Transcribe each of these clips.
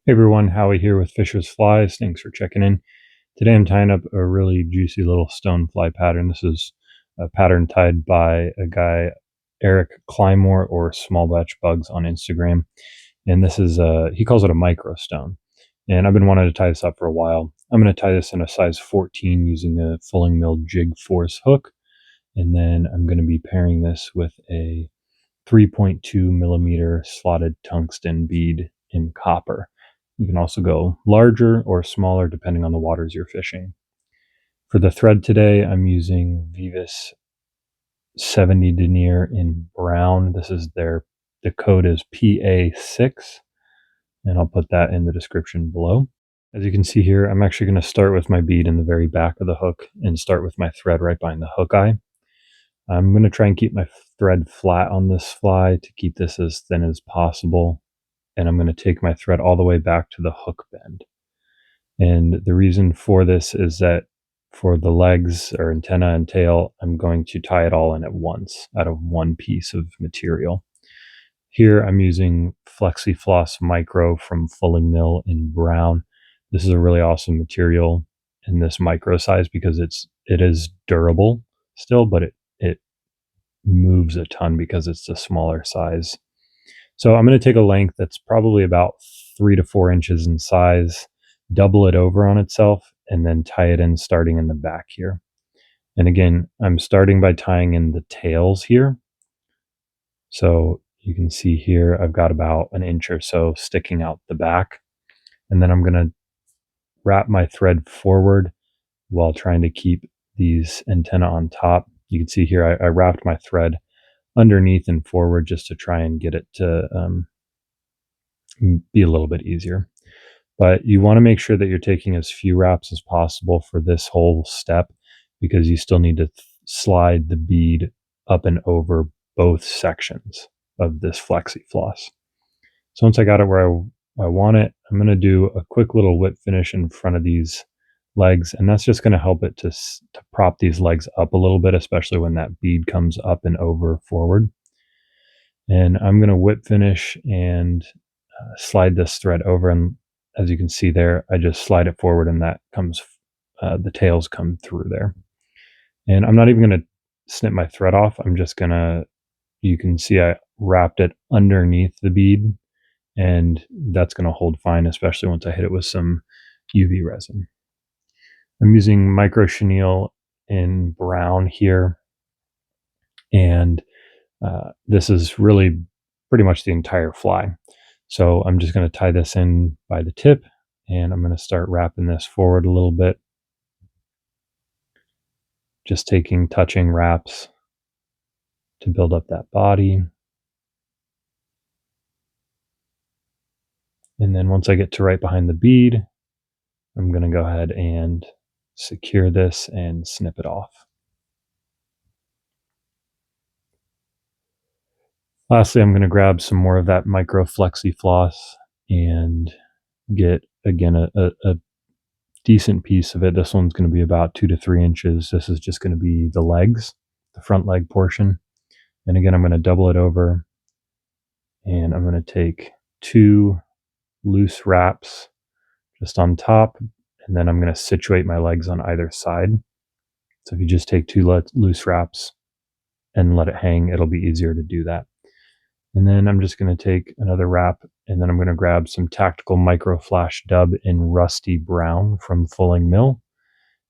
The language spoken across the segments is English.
Hey everyone, Howie here with Fisher's Flies. Thanks for checking in. Today I'm tying up a really juicy little stonefly pattern. This is a pattern tied by a guy, Eric Clymore, or Small Batch Bugs on Instagram. And this is, he calls it a micro stone. And I've been wanting to tie this up for a while. I'm going to tie this in a size 14 using a fulling mill jig force hook. And then I'm going to be pairing this with a 3.2 millimeter slotted tungsten bead in copper. You can also go larger or smaller depending on the waters you're fishing. For the thread today, I'm using Veevus 70 denier in brown. The code is PA6, and I'll put that in the description below. As you can see here, I'm actually going to start with my bead in the very back of the hook and start with my thread right behind the hook eye. I'm going to try and keep my thread flat on this fly to keep this as thin as possible. And I'm going to take my thread all the way back to the hook bend. And the reason for this is that for the legs or antenna and tail, I'm going to tie it all in at once out of one piece of material. Here I'm using Flexi-Floss Micro from Fulling Mill in brown. This is a really awesome material in this micro size because it is durable still, but it moves a ton because it's a smaller size. So I'm going to take a length that's probably about 3 to 4 inches in size, double it over on itself, and then tie it in starting in the back here. And again, I'm starting by tying in the tails here. So you can see here, I've got about an inch or so sticking out the back. And then I'm going to wrap my thread forward while trying to keep these antennae on top. You can see here, I wrapped my thread underneath and forward just to try and get it to be a little bit easier. But you want to make sure that you're taking as few wraps as possible for this whole step because you still need to slide the bead up and over both sections of this Flexi-Floss. So once I got it where I want it, I'm going to do a quick little whip finish in front of these legs, and that's just going to help it to prop these legs up a little bit, especially when that bead comes up and over forward. And I'm going to whip finish and slide this thread over, and as you can see there, I just slide it forward and that comes, the tails come through there. And I'm not even going to snip my thread off. I'm just going to, you can see I wrapped it underneath the bead, and that's going to hold fine, especially once I hit it with some UV resin. I'm using micro chenille in brown here, and this is really pretty much the entire fly. So I'm just going to tie this in by the tip, and I'm going to start wrapping this forward a little bit. Just touching wraps to build up that body. And then once I get to right behind the bead, I'm going to go ahead and secure this and snip it off. Lastly, I'm going to grab some more of that micro Flexi-Floss and get, again, a decent piece of it. This one's going to be about 2 to 3 inches. This is just going to be the legs, the front leg portion. And again, I'm going to double it over, and I'm going to take 2 loose wraps just on top, and then I'm going to situate my legs on either side. So if you just take 2 loose wraps and let it hang, it'll be easier to do that. And then I'm just going to take another wrap, and then I'm going to grab some Tactical Microflash dub in rusty brown from Fulling Mill.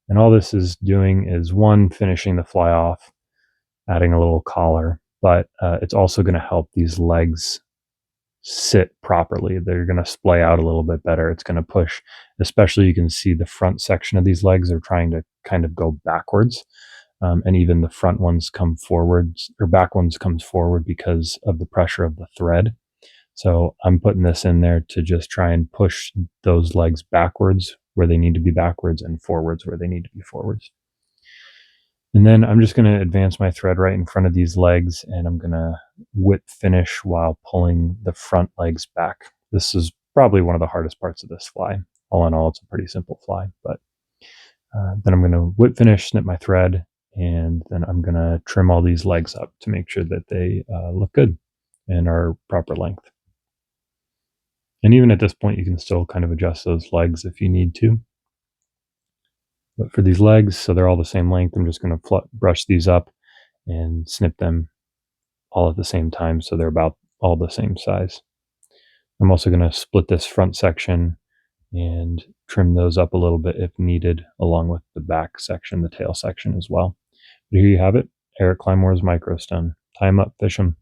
And all this is doing is, one, finishing the fly off, adding a little collar, but it's also going to help these legs sit properly. They're going to splay out a little bit better. It's going to push, especially you can see the front section of these legs are trying to kind of go backwards. And even the front ones come forwards, or back ones comes forward because of the pressure of the thread. So I'm putting this in there to just try and push those legs backwards where they need to be backwards and forwards where they need to be forwards. And then I'm just going to advance my thread right in front of these legs, and I'm going to whip finish while pulling the front legs back. This is probably one of the hardest parts of this fly. All in all, it's a pretty simple fly, but then I'm going to whip finish, snip my thread, and then I'm going to trim all these legs up to make sure that they look good and are proper length. And even at this point, you can still kind of adjust those legs if you need to. But for these legs, so they're all the same length, I'm just going to brush these up and snip them all at the same time so they're about all the same size. I'm also going to split this front section and trim those up a little bit if needed, along with the back section, the tail section as well. But here you have it, Eric Clymore's Microstone. Tie 'em up, fish 'em.